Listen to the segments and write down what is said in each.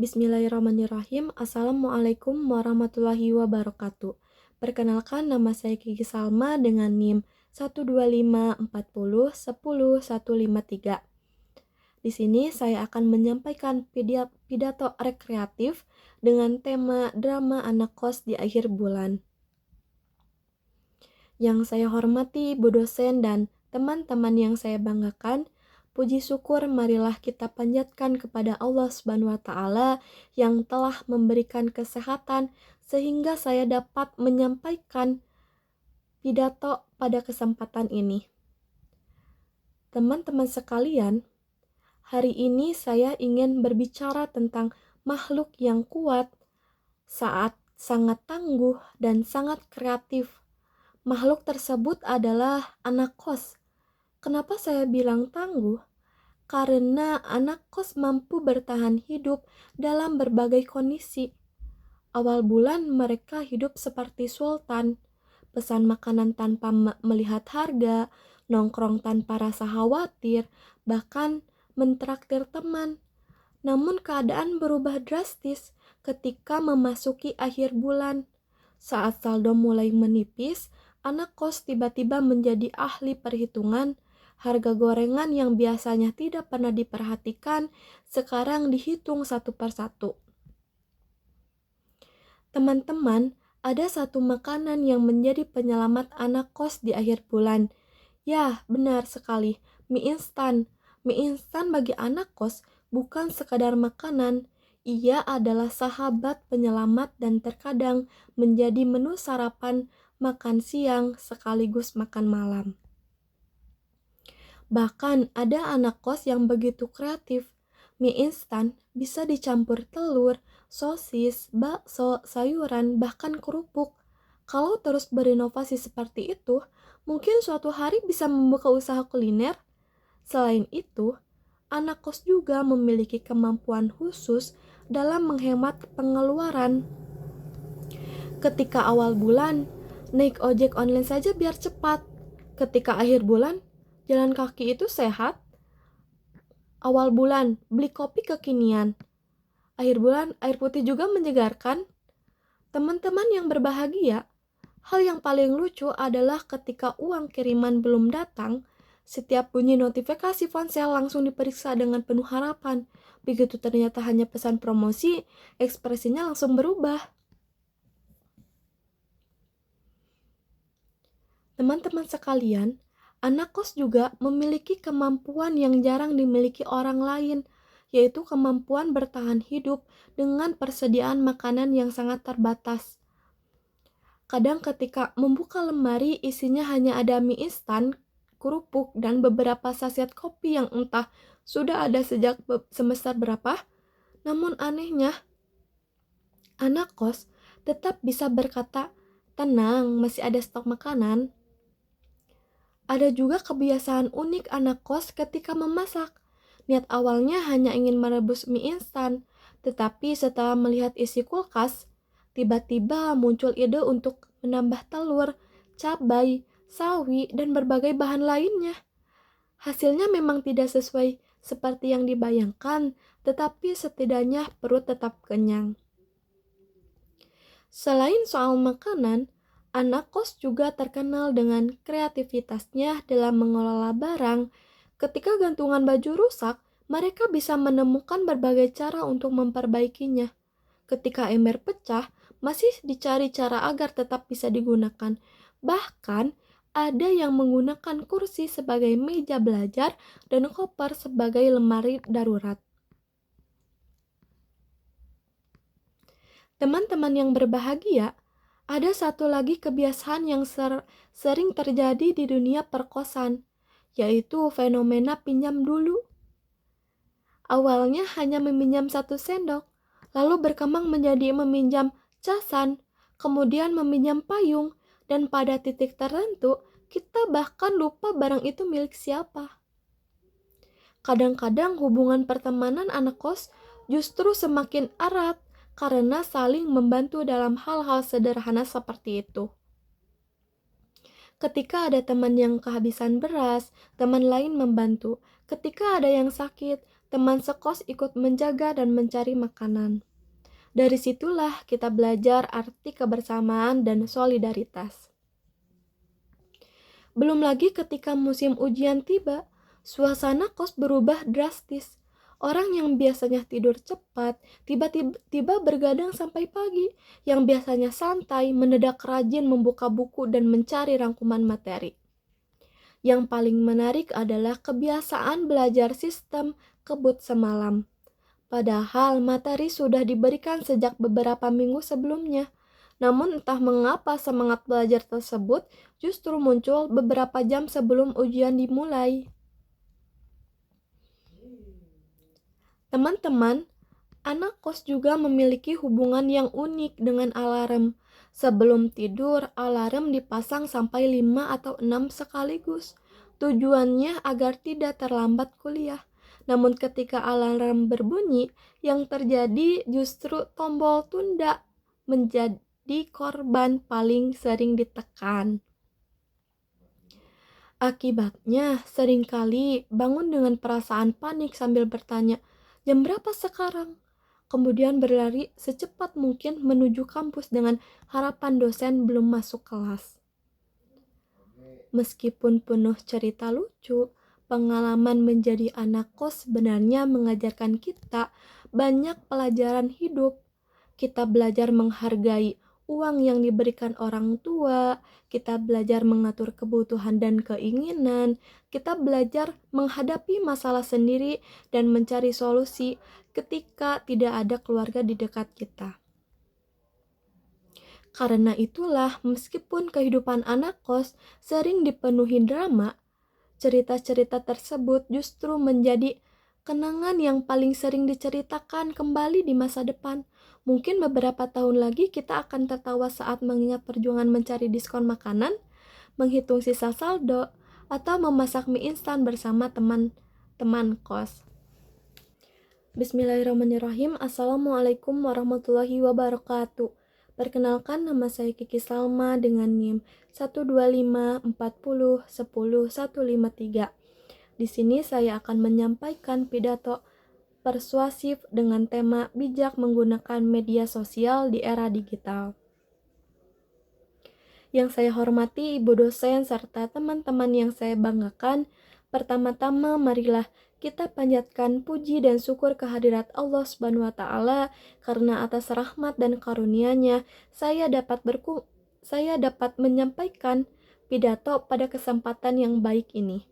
Bismillahirrahmanirrahim. Assalamualaikum warahmatullahi wabarakatuh. Perkenalkan, nama saya Kiki Salma dengan NIM 12540100153. Di sini saya akan menyampaikan pidato rekreatif dengan tema drama anak kos di akhir bulan. Yang saya hormati Bu dosen dan teman-teman yang saya banggakan, puji syukur marilah kita panjatkan kepada Allah Subhanahu wa taala yang telah memberikan kesehatan sehingga saya dapat menyampaikan pidato pada kesempatan ini. Teman-teman sekalian, hari ini saya ingin berbicara tentang makhluk yang kuat, sangat tangguh dan sangat kreatif. Makhluk tersebut adalah anak kos. Kenapa saya bilang tangguh? Karena anak kos mampu bertahan hidup dalam berbagai kondisi. Awal bulan mereka hidup seperti sultan, pesan makanan tanpa melihat harga, nongkrong tanpa rasa khawatir, bahkan mentraktir teman. Namun keadaan berubah drastis ketika memasuki akhir bulan. Saat saldo mulai menipis, anak kos tiba-tiba menjadi ahli perhitungan. Harga gorengan yang biasanya tidak pernah diperhatikan, sekarang dihitung satu persatu. Teman-teman, ada satu makanan yang menjadi penyelamat anak kos di akhir bulan. Ya, benar sekali, mie instan. Mie instan bagi anak kos bukan sekadar makanan, ia adalah sahabat penyelamat dan terkadang menjadi menu sarapan, makan siang, sekaligus makan malam. Bahkan ada anak kos yang begitu kreatif. Mie instan bisa dicampur telur, sosis, bakso, sayuran, bahkan kerupuk. Kalau terus berinovasi seperti itu, mungkin suatu hari bisa membuka usaha kuliner. Selain itu, anak kos juga memiliki kemampuan khusus dalam menghemat pengeluaran. Ketika awal bulan, naik ojek online saja biar cepat. Ketika akhir bulan, jalan kaki itu sehat. Awal bulan, beli kopi kekinian. Akhir bulan, air putih juga menyegarkan. Teman-teman yang berbahagia, hal yang paling lucu adalah ketika uang kiriman belum datang, setiap bunyi notifikasi ponsel langsung diperiksa dengan penuh harapan. Begitu ternyata hanya pesan promosi, ekspresinya langsung berubah. Teman-teman sekalian, anak kos juga memiliki kemampuan yang jarang dimiliki orang lain, yaitu kemampuan bertahan hidup dengan persediaan makanan yang sangat terbatas. Kadang ketika membuka lemari isinya hanya ada mie instan, kerupuk, dan beberapa saset kopi yang entah sudah ada sejak semester berapa. Namun anehnya, anak kos tetap bisa berkata, "Tenang, masih ada stok makanan." Ada juga kebiasaan unik anak kos ketika memasak. Niat awalnya hanya ingin merebus mie instan, tetapi setelah melihat isi kulkas, tiba-tiba muncul ide untuk menambah telur, cabai, sawi, dan berbagai bahan lainnya. Hasilnya memang tidak sesuai seperti yang dibayangkan, tetapi setidaknya perut tetap kenyang. Selain soal makanan, anak kos juga terkenal dengan kreativitasnya dalam mengelola barang. Ketika gantungan baju rusak, mereka bisa menemukan berbagai cara untuk memperbaikinya. Ketika ember pecah, masih dicari cara agar tetap bisa digunakan. Bahkan, ada yang menggunakan kursi sebagai meja belajar dan koper sebagai lemari darurat. Teman-teman yang berbahagia, ada satu lagi kebiasaan yang sering terjadi di dunia perkosan, yaitu fenomena pinjam dulu. Awalnya hanya meminjam 1 sendok, lalu berkembang menjadi meminjam casan, kemudian meminjam payung, dan pada titik tertentu, kita bahkan lupa barang itu milik siapa. Kadang-kadang hubungan pertemanan anak kos justru semakin erat karena saling membantu dalam hal-hal sederhana seperti itu. Ketika ada teman yang kehabisan beras, teman lain membantu. Ketika ada yang sakit, teman sekos ikut menjaga dan mencari makanan. Dari situlah kita belajar arti kebersamaan dan solidaritas. Belum lagi ketika musim ujian tiba, suasana kos berubah drastis. Orang yang biasanya tidur cepat, tiba-tiba bergadang sampai pagi. Yang biasanya santai, mendadak rajin membuka buku dan mencari rangkuman materi. Yang paling menarik adalah kebiasaan belajar sistem kebut semalam. Padahal materi sudah diberikan sejak beberapa minggu sebelumnya. Namun entah mengapa semangat belajar tersebut justru muncul beberapa jam sebelum ujian dimulai. Teman-teman, anak kos juga memiliki hubungan yang unik dengan alarm. Sebelum tidur, alarm dipasang sampai 5 atau 6 sekaligus. Tujuannya agar tidak terlambat kuliah. Namun ketika alarm berbunyi, yang terjadi justru tombol tunda menjadi korban paling sering ditekan. Akibatnya, seringkali bangun dengan perasaan panik sambil bertanya, "Jam berapa sekarang?" Kemudian berlari secepat mungkin menuju kampus dengan harapan dosen belum masuk kelas. Meskipun penuh cerita lucu, pengalaman menjadi anak kos sebenarnya mengajarkan kita banyak pelajaran hidup. Kita belajar menghargai uang yang diberikan orang tua, kita belajar mengatur kebutuhan dan keinginan, kita belajar menghadapi masalah sendiri dan mencari solusi ketika tidak ada keluarga di dekat kita. Karena itulah, meskipun kehidupan anak kos sering dipenuhi drama, cerita-cerita tersebut justru menjadi kenangan yang paling sering diceritakan kembali di masa depan. Mungkin beberapa tahun lagi kita akan tertawa saat mengingat perjuangan mencari diskon makanan, menghitung sisa saldo, atau memasak mie instan bersama teman-teman kos. Bismillahirrahmanirrahim. Assalamualaikum warahmatullahi wabarakatuh. Perkenalkan, nama saya Kiki Salma dengan NIM 12540100153. Di sini saya akan menyampaikan pidato persuasif dengan tema bijak menggunakan media sosial di era digital. Yang saya hormati Ibu dosen serta teman-teman yang saya banggakan, pertama-tama marilah kita panjatkan puji dan syukur kehadirat Allah Subhanahu wa taala karena atas rahmat dan karunia-Nya saya dapat menyampaikan pidato pada kesempatan yang baik ini.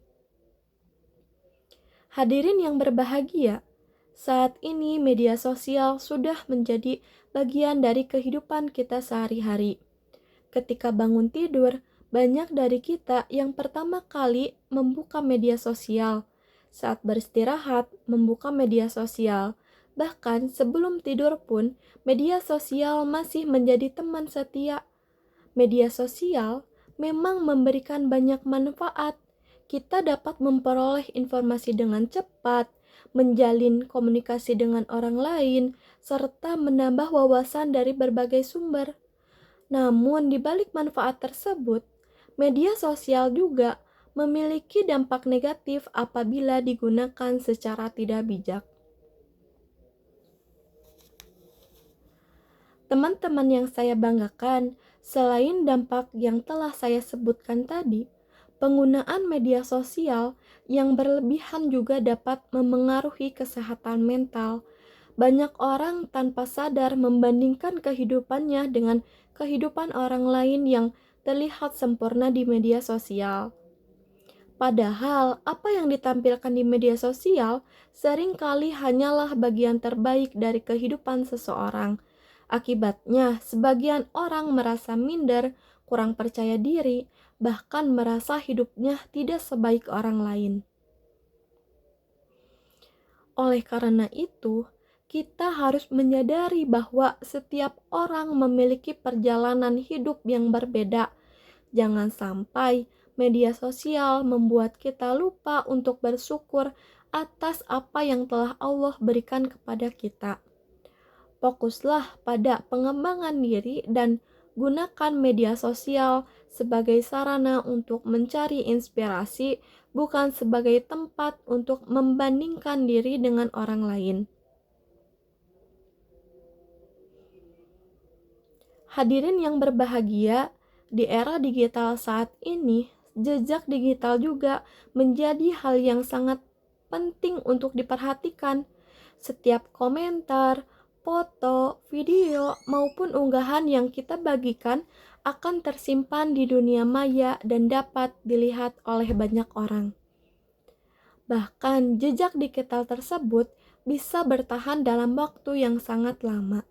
Hadirin yang berbahagia, saat ini media sosial sudah menjadi bagian dari kehidupan kita sehari-hari. Ketika bangun tidur, banyak dari kita yang pertama kali membuka media sosial. Saat beristirahat, membuka media sosial. Bahkan sebelum tidur pun, media sosial masih menjadi teman setia. Media sosial memang memberikan banyak manfaat. Kita dapat memperoleh informasi dengan cepat, menjalin komunikasi dengan orang lain, serta menambah wawasan dari berbagai sumber. Namun, di balik manfaat tersebut, media sosial juga memiliki dampak negatif apabila digunakan secara tidak bijak. Teman-teman yang saya banggakan, selain dampak yang telah saya sebutkan tadi, penggunaan media sosial yang berlebihan juga dapat memengaruhi kesehatan mental. Banyak orang tanpa sadar membandingkan kehidupannya dengan kehidupan orang lain yang terlihat sempurna di media sosial. Padahal, apa yang ditampilkan di media sosial seringkali hanyalah bagian terbaik dari kehidupan seseorang. Akibatnya, sebagian orang merasa minder, kurang percaya diri, bahkan merasa hidupnya tidak sebaik orang lain. Oleh karena itu, kita harus menyadari bahwa setiap orang memiliki perjalanan hidup yang berbeda. Jangan sampai media sosial membuat kita lupa untuk bersyukur atas apa yang telah Allah berikan kepada kita. Fokuslah pada pengembangan diri dan gunakan media sosial sebagai sarana untuk mencari inspirasi, bukan sebagai tempat untuk membandingkan diri dengan orang lain. Hadirin yang berbahagia, di era digital saat ini, jejak digital juga menjadi hal yang sangat penting untuk diperhatikan. Setiap komentar, foto, video, maupun unggahan yang kita bagikan akan tersimpan di dunia maya dan dapat dilihat oleh banyak orang. Bahkan jejak digital tersebut bisa bertahan dalam waktu yang sangat lama.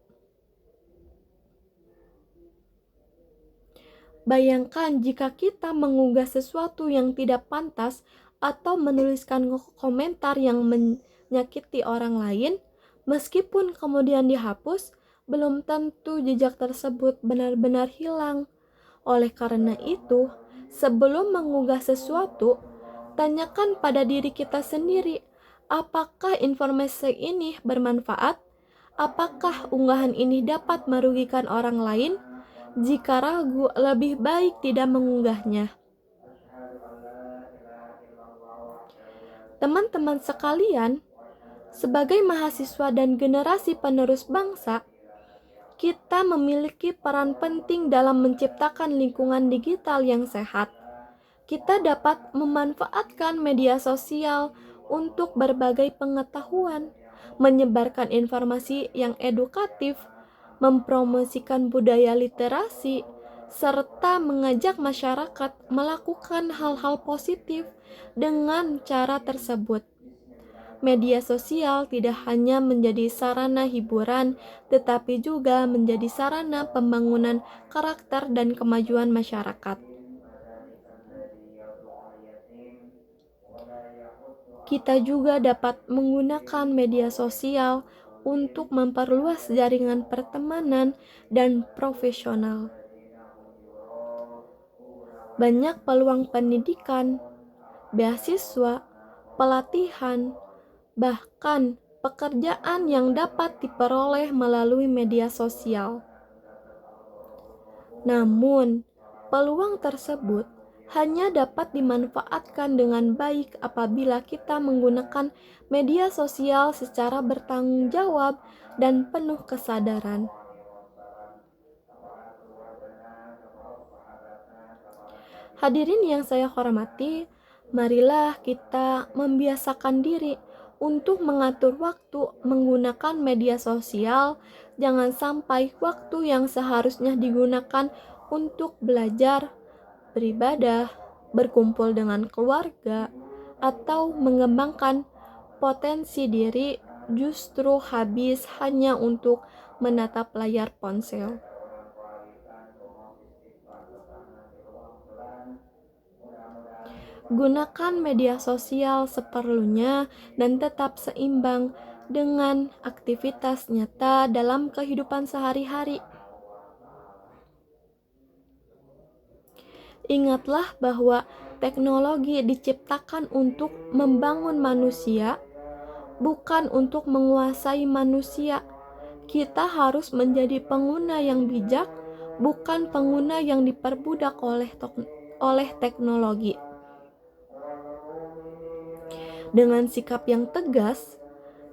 Bayangkan jika kita mengunggah sesuatu yang tidak pantas atau menuliskan komentar yang menyakiti orang lain, meskipun kemudian dihapus, belum tentu jejak tersebut benar-benar hilang. Oleh karena itu, sebelum mengunggah sesuatu, tanyakan pada diri kita sendiri, apakah informasi ini bermanfaat? Apakah unggahan ini dapat merugikan orang lain? Jika ragu, lebih baik tidak mengunggahnya. Teman-teman sekalian, sebagai mahasiswa dan generasi penerus bangsa, kita memiliki peran penting dalam menciptakan lingkungan digital yang sehat. Kita dapat memanfaatkan media sosial untuk berbagai pengetahuan, menyebarkan informasi yang edukatif, mempromosikan budaya literasi, serta mengajak masyarakat melakukan hal-hal positif dengan cara tersebut. Media sosial tidak hanya menjadi sarana hiburan, tetapi juga menjadi sarana pembangunan karakter dan kemajuan masyarakat. Kita juga dapat menggunakan media sosial untuk memperluas jaringan pertemanan dan profesional. Banyak peluang pendidikan, beasiswa, pelatihan, bahkan pekerjaan yang dapat diperoleh melalui media sosial. Namun, peluang tersebut hanya dapat dimanfaatkan dengan baik apabila kita menggunakan media sosial secara bertanggung jawab dan penuh kesadaran. Hadirin yang saya hormati, marilah kita membiasakan diri untuk mengatur waktu menggunakan media sosial. Jangan sampai waktu yang seharusnya digunakan untuk belajar, beribadah, berkumpul dengan keluarga, atau mengembangkan potensi diri justru habis hanya untuk menatap layar ponsel. Gunakan media sosial seperlunya dan tetap seimbang dengan aktivitas nyata dalam kehidupan sehari-hari. Ingatlah bahwa teknologi diciptakan untuk membangun manusia, bukan untuk menguasai manusia. Kita harus menjadi pengguna yang bijak, bukan pengguna yang diperbudak oleh teknologi. Dengan sikap yang tegas,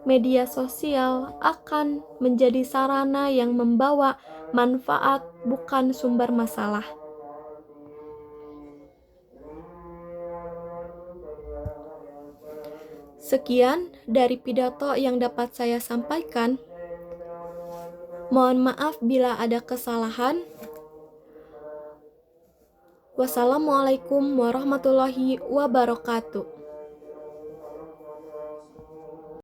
media sosial akan menjadi sarana yang membawa manfaat, bukan sumber masalah. Sekian dari pidato yang dapat saya sampaikan. Mohon maaf bila ada kesalahan. Wassalamualaikum warahmatullahi wabarakatuh.